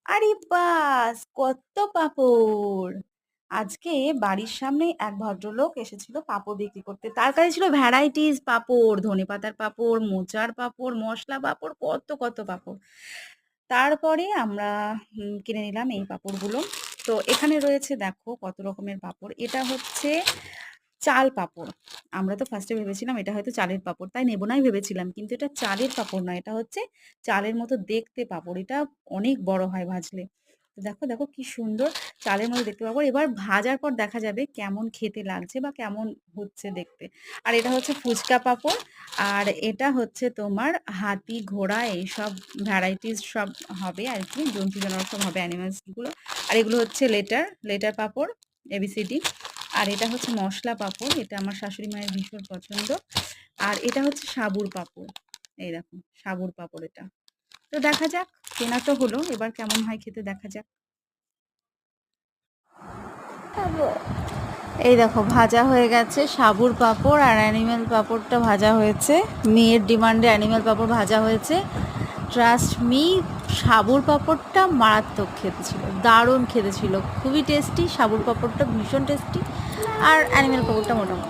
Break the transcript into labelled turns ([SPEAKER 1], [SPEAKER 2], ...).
[SPEAKER 1] আরে বাস! কত পাঁপড়! আজকে বাড়ির সামনে এক ভদ্রলোক এসেছিল পাঁপড় বিক্রি করতে। তার কাছে ছিল ভ্যারাইটিস পাঁপড়, ধনেপাতার পাঁপড়, মোচার পাঁপড়, মসলা পাঁপড়, কত পাঁপড়। তারপরে আমরা কিনে নিলাম এই পাঁপড়গুলো। তো এখানে রয়েছে দেখো কত রকমের পাঁপড়। এটা হচ্ছে চাল পাঁপড়। আমরা তো ফার্স্টে ভেবেছিলাম এটা হয়তো চালের পাঁপড়, তাই নেব নাই ভেবেছিলাম। কিন্তু এটা চালের পাঁপড় নয়, এটা হচ্ছে চালের মতো দেখতে পাঁপড়। এটা অনেক বড় হয় ভাজলে। তো দেখো কি সুন্দর চালের মতো দেখতে পাঁপড়। এবার ভাজার পর দেখা যাবে কেমন খেতে লাগছে বা কেমন হচ্ছে দেখতে। আর এটা হচ্ছে ফুচকা পাঁপড়। আর এটা হচ্ছে তোমার হাতি, ঘোড়া এইসব ভ্যারাইটিস সব হবে আরকি। জন্তু জানোয়ার সব হবে অ্যানিমালস গুলো। আর এগুলো হচ্ছে লেটার পাঁপড়, ABCD। আর এটা হচ্ছে মসলা পাঁপড়। এটা আমার শাশুড়ি মায়ের ভীষণ পছন্দ। আর এটা হচ্ছে সাবুর পাঁপড়। এই দেখো সাবুর পাঁপড় এটা। তো দেখা যাক, কেনা তো হলো। এবার কেমন হয় খেতে দেখা যাক। এই দেখো ভাজা হয়ে গেছে সাবুর পাঁপড় আর অ্যানিমেল পাঁপড়টা ভাজা হয়েছে। মেয়ের ডিমান্ডে অ্যানিমেল পাঁপড় ভাজা হয়েছে। ট্রাস্ট মি, সাবুর পাঁপড়টা মারাত্মক খেতে ছিল, দারুণ খেতে ছিল, খুবই টেস্টি। সাবুর পাঁপড়টা ভীষণ টেস্টি আর অ্যানিমেল পাঁপড়টা মোটামুটি।